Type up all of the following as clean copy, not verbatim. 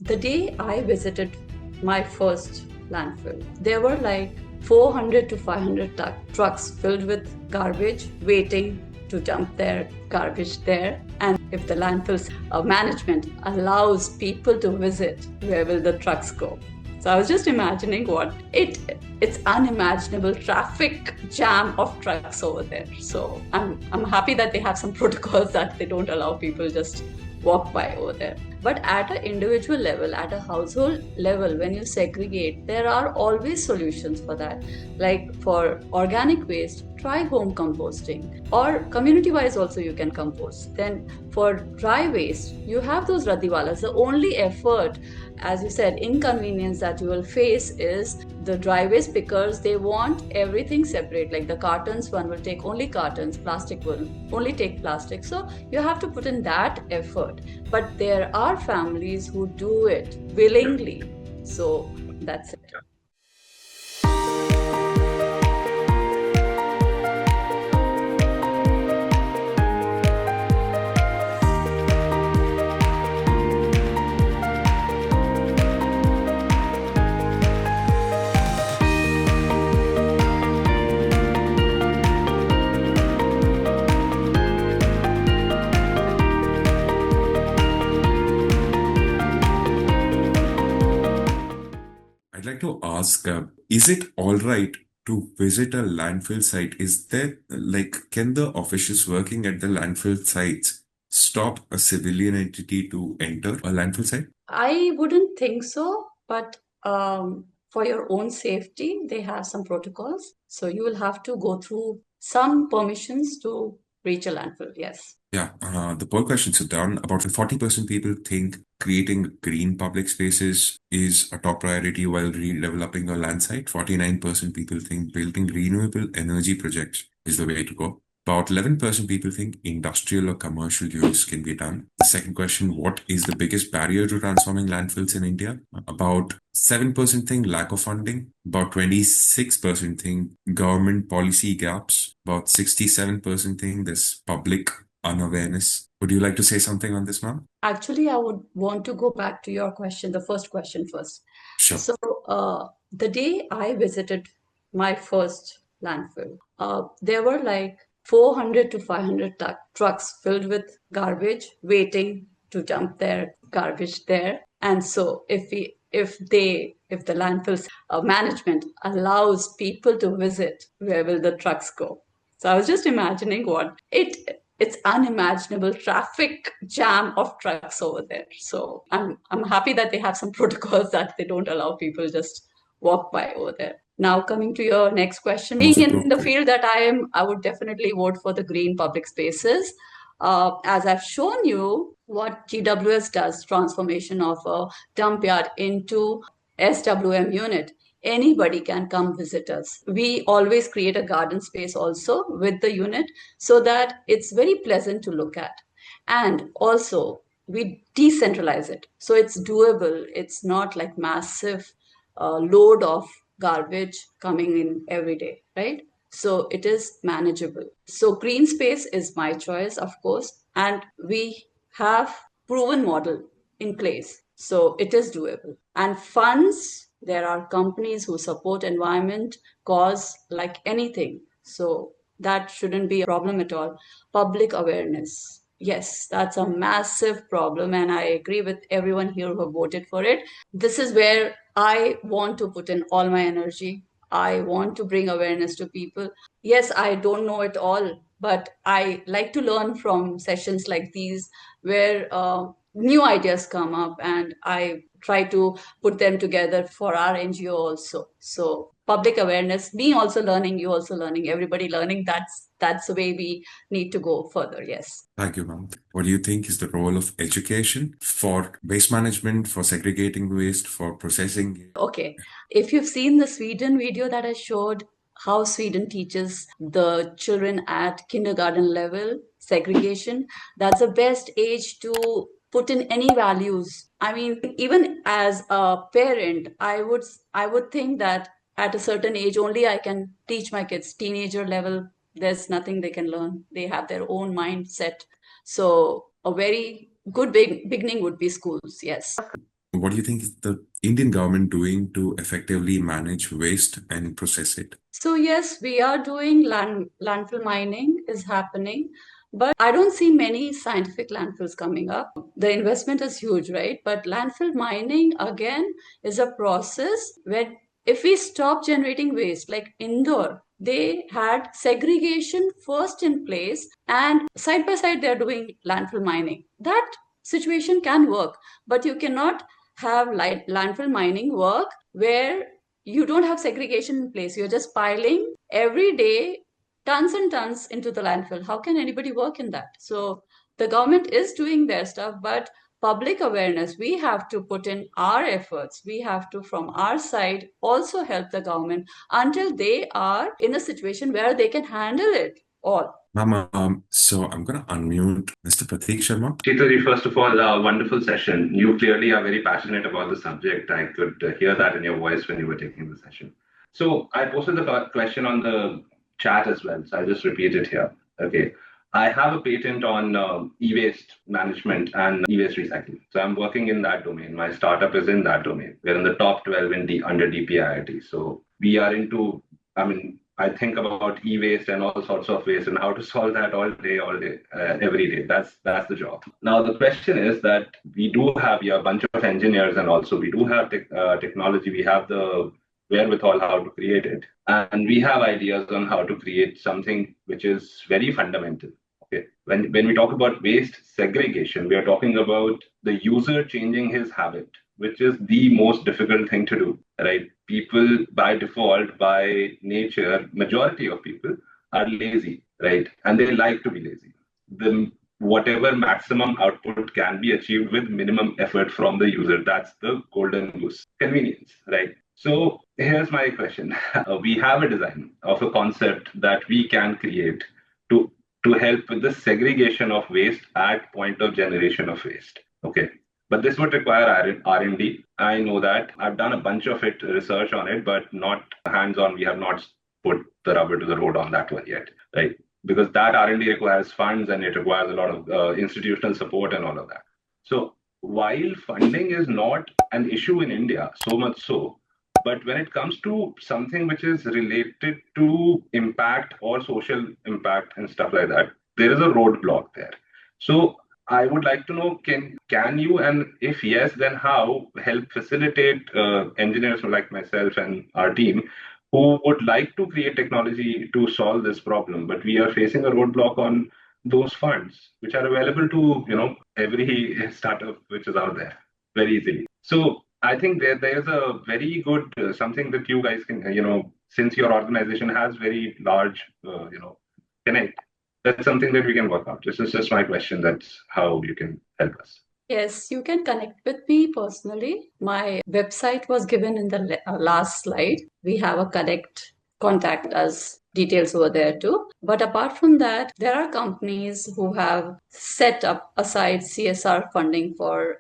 The day I visited my first landfill, there were like 400 to 500 trucks filled with garbage waiting to dump their garbage there. And if the landfill's management allows people to visit, where will the trucks go? So I was just imagining it's unimaginable traffic jam of trucks over there. So I'm happy that they have some protocols that they don't allow people just walk by over there. But at an individual level, at a household level, when you segregate, there are always solutions for that. Like for organic waste, try home composting, or community wise also you can compost. Then for dry waste, you have those radiwalas. The only effort, as you said, inconvenience that you will face is the dry waste pickers. They want everything separate. Like the cartons, one will take only cartons, plastic will only take plastic. So you have to put in that effort. But there are families who do it willingly. So that's it. I'd like to ask, is it all right to visit a landfill site? Is there, can the officials working at the landfill sites stop a civilian entity to enter a landfill site? I wouldn't think so, but for your own safety, they have some protocols. So you will have to go through some permissions to reach a landfill. Yes. Yeah, the poll questions are done. About 40% people think creating green public spaces is a top priority while redeveloping a land site. 49% people think building renewable energy projects is the way to go. About 11% people think industrial or commercial use can be done. The second question, what is the biggest barrier to transforming landfills in India? About 7% think lack of funding. About 26% think government policy gaps. About 67% think there's public unawareness. Would you like to say something on this, ma'am? Actually, I would want to go back to your question, the first question first. Sure. So, the day I visited my first landfill, there were like 400 to 500 trucks filled with garbage waiting to dump their garbage there. And so, if the landfill's management allows people to visit, where will the trucks go? So I was just imagining it's unimaginable traffic jam of trucks over there. So I'm happy that they have some protocols that they don't allow people just walk by over there. Now coming to your next question, being in the field that I am, I would definitely vote for the green public spaces. As I've shown you, what GWS does, transformation of a dump yard into SWM unit, anybody can come visit us. We always create a garden space also with the unit so that it's very pleasant to look at. And also, we decentralize it. So it's doable. It's not like massive load of garbage coming in every day, right? So it is manageable. So green space is my choice, of course. And we have proven model in place. So it is doable. And funds, there are companies who support environment cause like anything. So that shouldn't be a problem at all. Public awareness. Yes, that's a massive problem. And I agree with everyone here who voted for it. This is where I want to put in all my energy. I want to bring awareness to people. Yes, I don't know it all, but I like to learn from sessions like these where new ideas come up and I try to put them together for our NGO also. So public awareness, me also learning, you also learning, everybody learning, that's the way we need to go further. Yes. Thank you, ma'am. What do you think is the role of education for waste management, for segregating waste, for processing? Okay. If you've seen the Sweden video that I showed, how Sweden teaches the children at kindergarten level segregation, that's the best age to put in any values. I mean, even as a parent, I would think that at a certain age only I can teach my kids. Teenager level, there's nothing they can learn. They have their own mindset. So a very good beginning would be schools. Yes. what do you think is the Indian government doing to effectively manage waste and process it? So yes, we are doing landfill mining is happening, but I don't see many scientific landfills coming up. The investment is huge, right? But landfill mining again is a process where if we stop generating waste, like Indore, they had segregation first in place, and side by side they're doing landfill mining. That situation can work, but you cannot have landfill mining work where you don't have segregation in place. You're just piling every day tons and tons into the landfill. How can anybody work in that? So the government is doing their stuff, but public awareness, we have to put in our efforts. We have to, from our side, also help the government until they are in a situation where they can handle it all. Ma'am, so I'm going to unmute Mr. Pratik Sharma. Sheetal, first of all, wonderful session. You clearly are very passionate about the subject. I could hear that in your voice when you were taking the session. So I posted the question on the chat as well. So I'll just repeat it here. Okay. I have a patent on e-waste management and e-waste recycling. So I'm working in that domain. My startup is in that domain. We're in the top 12 under DPIIT. So we are into, I think about e-waste and all sorts of waste and how to solve that all day, every day. That's the job. Now the question is that we do have a bunch of engineers, and also we do have technology. We have the wherewithal how to create it, and we have ideas on how to create something which is very fundamental. Okay, when we talk about waste segregation, we are talking about the user changing his habit, which is the most difficult thing to do, right? People by default, by nature, majority of people are lazy, right? And they like to be lazy. Whatever maximum output can be achieved with minimum effort from the user, that's the golden goose. Convenience, right? So here's my question. We have a design of a concept that we can create to help with the segregation of waste at point of generation of waste. Okay. But this would require R&D. I know that. I've done a bunch of research on it, but not hands-on. We have not put the rubber to the road on that one yet, right? Because that R&D requires funds and it requires a lot of institutional support and all of that. So while funding is not an issue in India, so much so, but when it comes to something which is related to impact or social impact and stuff like that, there is a roadblock there. So I would like to know, can you, and if yes, then how, help facilitate engineers like myself and our team who would like to create technology to solve this problem, but we are facing a roadblock on those funds, which are available to every startup which is out there very easily. So I think there's a very good something that you guys can, since your organization has very large, connect. That's something that we can work out. This is just my question. That's how you can help us. Yes, you can connect with me personally. My website was given in the last slide. We have a contact us details over there too. But apart from that, there are companies who have set up aside CSR funding for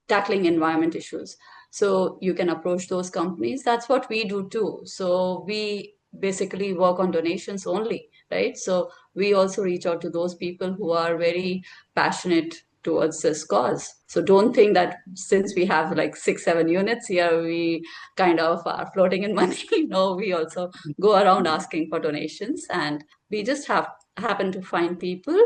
tackling environment issues. So you can approach those companies. That's what we do too. So we basically work on donations only, right? So we also reach out to those people who are very passionate towards this cause. So don't think that since we have like 6-7 units here, we kind of are floating in money. No, we also go around asking for donations, and we just happen to find people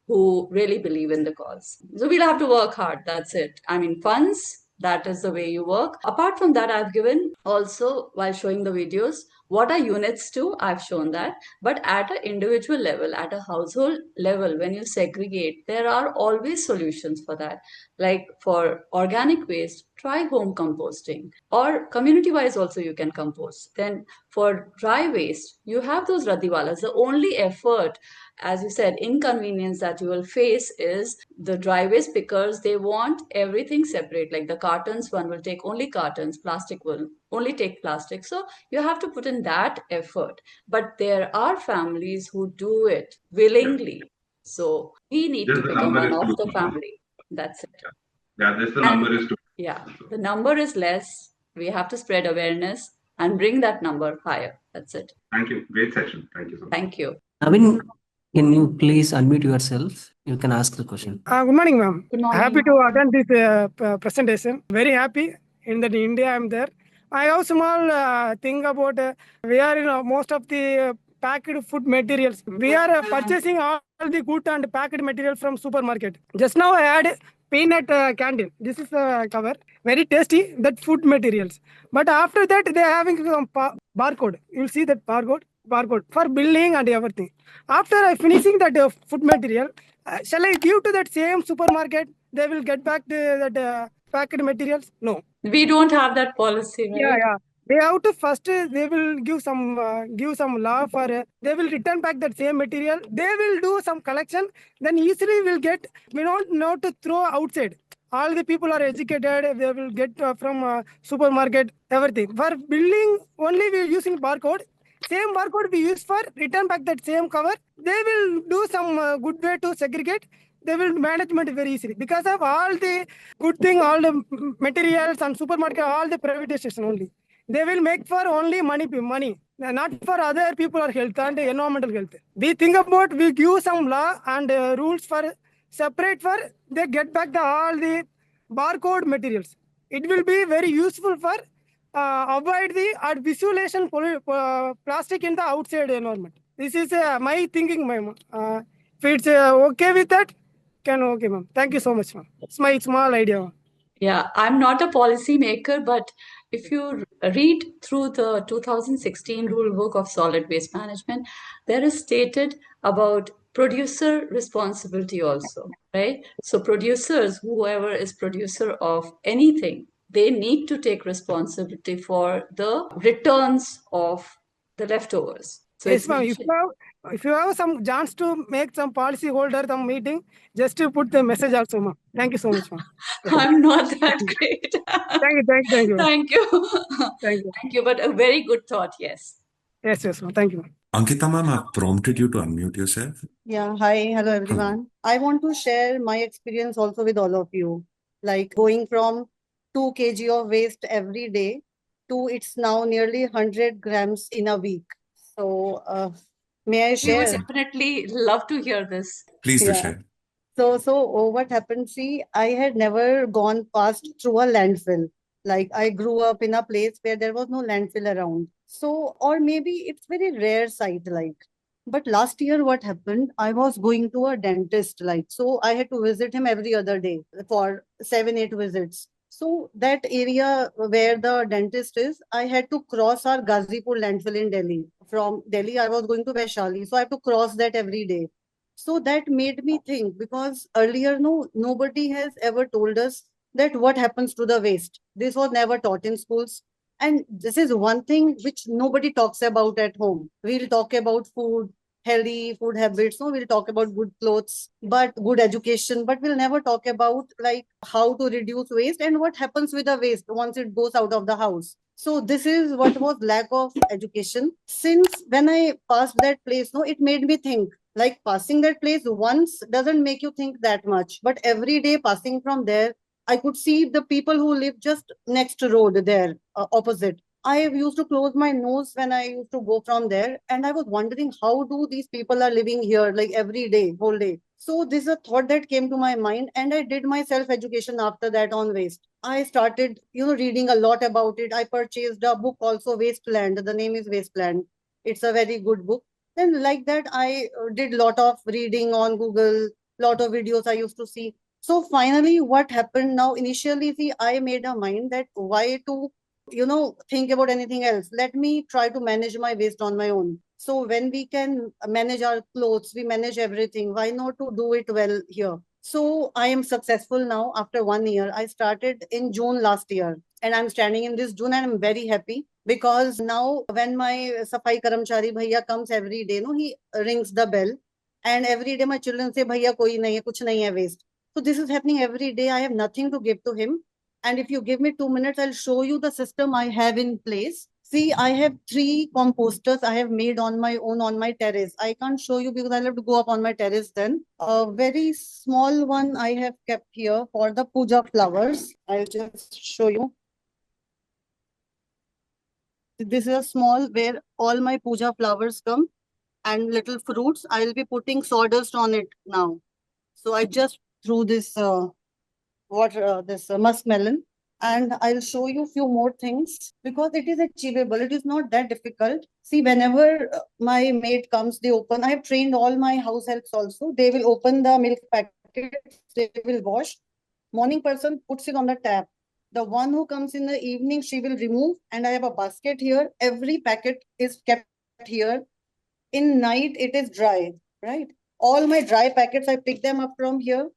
who really believe in the cause. So we'll have to work hard. That's it. Funds, that is the way you work. Apart from that, I've given also, while showing the videos, what are units to? I've shown that. But at an individual level, at a household level, when you segregate, there are always solutions for that. Like for organic waste, try home composting, or community-wise also you can compost. Then for dry waste, you have those radiwalas. The only effort, as you said, inconvenience that you will face is the dry waste, because they want everything separate. Like the cartons, one will take only cartons, plastic will only take plastic. So you have to put in that effort. But there are families who do it willingly. So we need to become one of the family. That's it. Yeah, the number is 2. Yeah, the number is less. We have to spread awareness and bring that number higher. That's it. Thank you. Great session. Thank you so much. Thank you. Navin, can you please unmute yourself? You can ask the question. Good morning, ma'am. Good morning. Happy to attend this presentation. Very happy in that India I'm there. I have small thing about we are most of the packed food materials. We are purchasing all the good and packed material from supermarket. Just now I had peanut candy. This is the cover. Very tasty, that food materials. But after that they are having some barcode. You'll see that barcode for billing and everything. After I finishing that food material, shall I give to that same supermarket? They will get back that packed materials? No. We don't have that policy, right? Yeah. They have to first. They will give some law for. They will return back that same material. They will do some collection. Then easily will get. We don't know to throw outside. All the people are educated. They will get from supermarket everything. For billing only we are using barcode. Same barcode we use for return back that same cover. They will do some good way to segregate. They will management very easily because of all the good thing, all the materials and supermarket, all the privatization only. They will make for only money, not for other people or health and environmental health. We think about, we give some law and rules for separate for, they get back all the barcode materials. It will be very useful for avoid the visualization plastic in the outside environment. This is my thinking, ma'am. If it's okay with that, can okay, ma'am. Thank you so much, ma'am. It's my small idea, ma'am. Yeah, I'm not a policy maker, but if you read through the 2016 rule book of solid waste management, there is stated about producer responsibility also, right? So producers, whoever is producer of anything, they need to take responsibility for the returns of the leftovers. So Yes, it's ma'am. mentioned. If you have some chance to make some policy holder some meeting, just to put the message also, ma'am. Thank you so much, ma'am. I'm not that great. Thank you. Thank you. Thank you. Thank you, but a very good thought, yes. Yes, ma'am. Thank you, ma'am. Ankita ma'am, I've prompted you to unmute yourself. Yeah, hi, hello everyone. I want to share my experience also with all of you. Like going from 2 kg of waste every day to it's now nearly 100 grams in a week. So, may I We would share? definitely love to hear this. Please do Yeah. share. So what happened? See, I had never gone past through a landfill. Like I grew up in a place where there was no landfill around. So, or maybe it's very rare sight, like. But last year, what happened? I was going to a dentist, like, so I had to visit him every other day for 7, 8 visits. So that area where the dentist is, I had to cross our Gazipur landfill in Delhi. From Delhi, I was going to Vaishali, so I have to cross that every day. So that made me think, because earlier, nobody has ever told us that what happens to the waste. This was never taught in schools. And this is one thing which nobody talks about at home. We'll talk about food, healthy food habits. No, we'll talk about good clothes, but good education, but we'll never talk about like how to reduce waste and what happens with the waste once it goes out of the house. So this is what was lack of education. Since when I passed that place, it made me think, like passing that place once doesn't make you think that much, but every day passing from there, I could see the people who live just next road there, opposite. I used to close my nose when I used to go from there, and I was wondering how do these people are living here like every day, whole day. So this is a thought that came to my mind, and I did my self education after that on waste. I started, reading a lot about it. I purchased a book also, Wasteland. The name is Wasteland. It's a very good book. Then like that, I did lot of reading on Google, lot of videos I used to see. So finally, what happened now? Initially, see, I made a mind that why to, think about anything else. Let me try to manage my waste on my own. So when we can manage our clothes, we manage everything. Why not to do it well here? So I am successful now after 1 year. I started in June last year, and I'm standing in this June, and I'm very happy because now when my Safai Karamchari Bhaiya comes every day, he rings the bell, and every day my children say, Bhaiya koi nahi hai, kuch nahi hai waste. So this is happening every day. I have nothing to give to him. And if you give me 2 minutes, I'll show you the system I have in place. See, I have 3 composters I have made on my own on my terrace. I can't show you because I'll have to go up on my terrace then. A very small one I have kept here for the puja flowers. I'll just show you. This is a small where all my puja flowers come and little fruits. I'll be putting sawdust on it now. So I just threw this muskmelon, and I'll show you a few more things because it is achievable. It is not that difficult. See, whenever my maid comes, they open. I have trained all my house helps also. They will open the milk packets. They will wash. Morning person puts it on the tap. The one who comes in the evening, she will remove. And I have a basket here. Every packet is kept here. In night, it is dry, right? All my dry packets, I pick them up from here.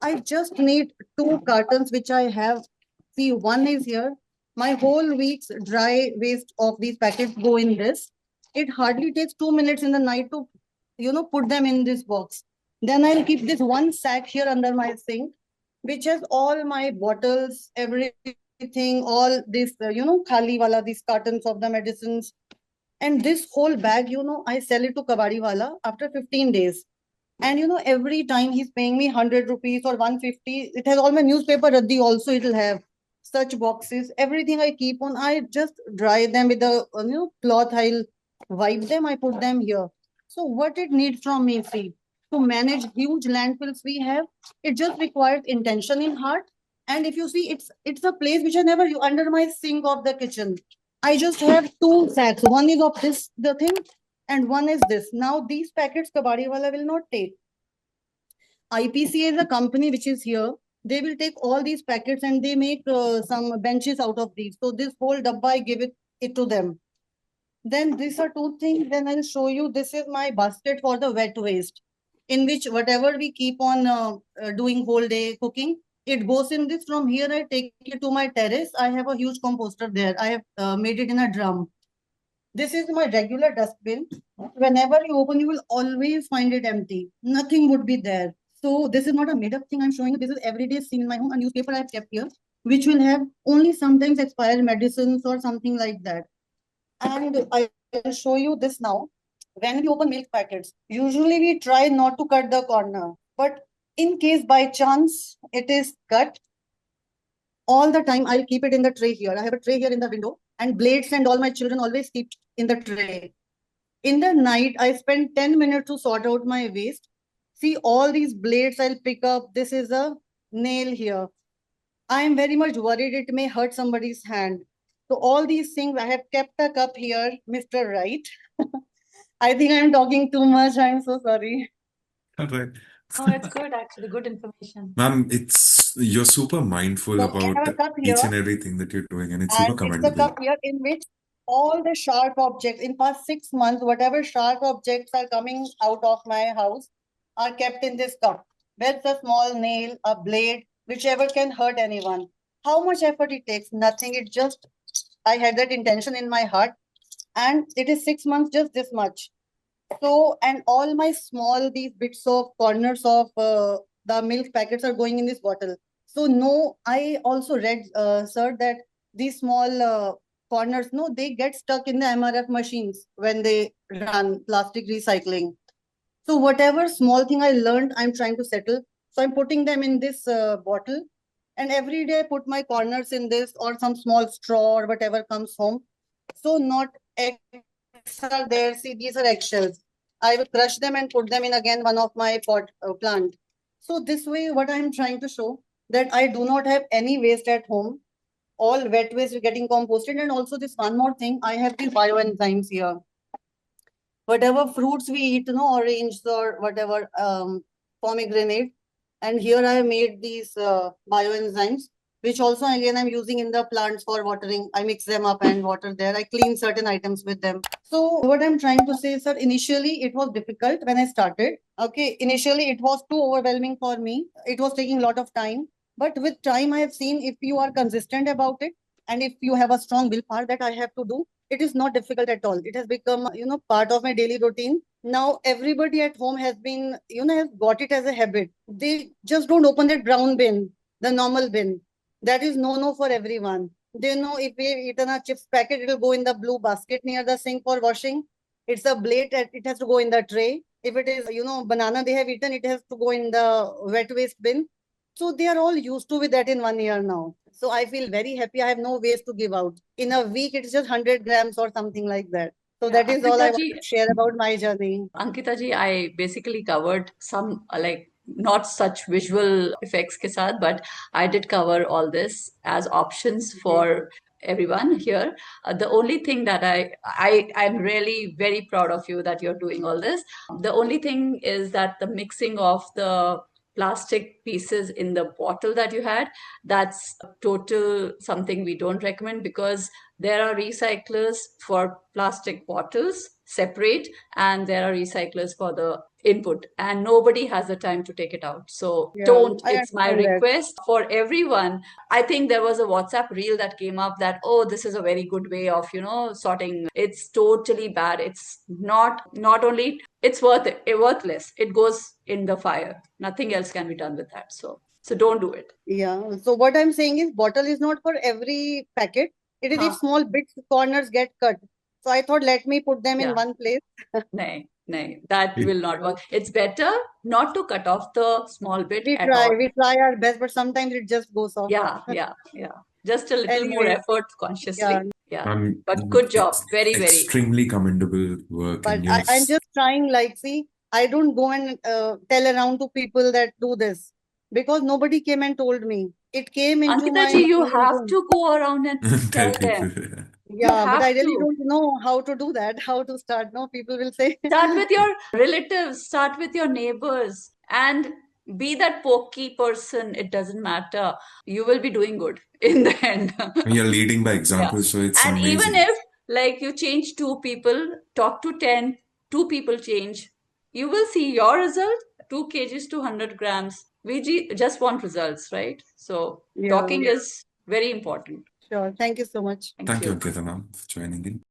I just need 2 cartons, which I have. See, one is here. My whole week's dry waste of these packets go in this. It hardly takes 2 minutes in the night to, put them in this box. Then I'll keep this one sack here under my sink, which has all my bottles, everything, all this, khali wala, these cartons of the medicines. And this whole bag, I sell it to Kabadi wala after 15 days. And every time he's paying me 100 rupees or 150, it has all my newspaper raddi also, it'll have such boxes. Everything I keep on, I just dry them with a cloth. I'll wipe them, I put them here. So what it needs from me, see, to manage huge landfills we have, it just requires intention in heart. And if you see, it's a place which I never under my sink of the kitchen. I just have 2 sacks. One is of this, the thing, and one is this. Now these packets Kabadi wala will not take. IPC is a company which is here. They will take all these packets and they make some benches out of these. So this whole dabba, I give it to them. Then these are 2 things. Then I'll show you. This is my basket for the wet waste, in which whatever we keep on doing whole day cooking, it goes in this. From here, I take it to my terrace. I have a huge composter there. I have made it in a drum. This is my regular dustbin. Whenever you open, you will always find it empty. Nothing would be there. So this is not a made up thing I'm showing you. This is everyday seen in my home. A newspaper I've kept here, which will have only sometimes expired medicines or something like that. And I'll show you this now. When we open milk packets, usually we try not to cut the corner. But in case by chance it is cut, all the time I'll keep it in the tray here. I have a tray here in the window, and blades and all my children always keep in the tray. In the night, I spend 10 minutes to sort out my waste. See, all these blades I'll pick up. This is a nail here. I am very much worried it may hurt somebody's hand. So all these things, I have kept a cup here, Mr. Right. I think I'm talking too much. I'm so sorry. All right. Oh, it's good, actually. Good information. Ma'am, you're super mindful So I about have a cup each here, and everything that you're doing, and it's super and it's a commendable. cup here in which all the sharp objects in past 6 months, whatever sharp objects are coming out of my house, are kept in this cup. Whether it's a small nail, a blade, whichever can hurt anyone. How much effort it takes? Nothing. It just, I had that intention in my heart, and it is 6 months, just this much. So, and all my small, these bits of corners of the milk packets are going in this bottle. So no, I also read, sir, that these small corners, no, they get stuck in the MRF machines when they run plastic recycling. So whatever small thing I learned, I'm trying to settle. So I'm putting them in this bottle, and every day I put my corners in this or some small straw or whatever comes home. So not eggs are there. See, these are eggshells. I will crush them and put them in again one of my pot plant. So this way, what I'm trying to show, that I do not have any waste at home. All wet waste is getting composted. And also this one more thing, I have these bioenzymes here. Whatever fruits we eat, orange or whatever, pomegranate. And here I have made these bioenzymes, which also again I'm using in the plants for watering. I mix them up and water there. I clean certain items with them. So what I'm trying to say, sir, initially it was difficult when I started. Okay, initially it was too overwhelming for me. It was taking a lot of time. But with time, I have seen if you are consistent about it, and if you have a strong willpower that I have to do, it is not difficult at all. It has become, part of my daily routine. Now everybody at home has been, has got it as a habit. They just don't open that brown bin, the normal bin. That is no for everyone. They know if we've eaten a chips packet, it will go in the blue basket near the sink for washing. It's a blade, it has to go in the tray. If it is, banana they have eaten, it has to go in the wet waste bin. So they are all used to with that in 1 year now. So I feel very happy. I have no waste to give out. In a week, it's just 100 grams or something like that. So that is all I want to share about my journey. Ankita ji, I basically covered some not such visual effects ke saath, but I did cover all this as options for everyone here. The only thing that I'm really very proud of you that you're doing all this. The only thing is that the mixing of the plastic pieces in the bottle that you had, that's total something we don't recommend, because there are recyclers for plastic bottles separate, and there are recyclers for the input, and nobody has the time to take it out. So don't. I It's my understand that. request for everyone. I think there was a WhatsApp reel that came up that, oh, this is a very good way of, sorting. It's totally bad. It's not only, it's worthless. It goes in the fire. Nothing else can be done with that. So don't do it. Yeah. So what I'm saying is bottle is not for every packet. It is if small bits corners get cut. So I thought let me put them in one place. No, that will not work. It's better not to cut off the small bit We at all. try our best, but sometimes it just goes off. Yeah. Just a little more Anyway, effort consciously. Yeah. Um, But good job. Very, very. extremely commendable work. but And I'm just trying, like, see, I don't go and tell around to people that do this because nobody came and told me. It came into Ankita my ji, you mind. have to go around and tell tell them. people. Yeah, but have I really to. don't know how to do that, how to start. No, people will say. Start with your relatives, start with your neighbors, and be that pokey person. It doesn't matter. You will be doing good in the end. You're leading by example, so it's And even amazing. if like you change 2 people, talk to 10, 2 people change, you will see your result, 2 kgs to 100 grams. We just want results, right? So Yeah. talking is very important. Sure. Thank you so much. Thank you, Ankita ma'am, for joining in.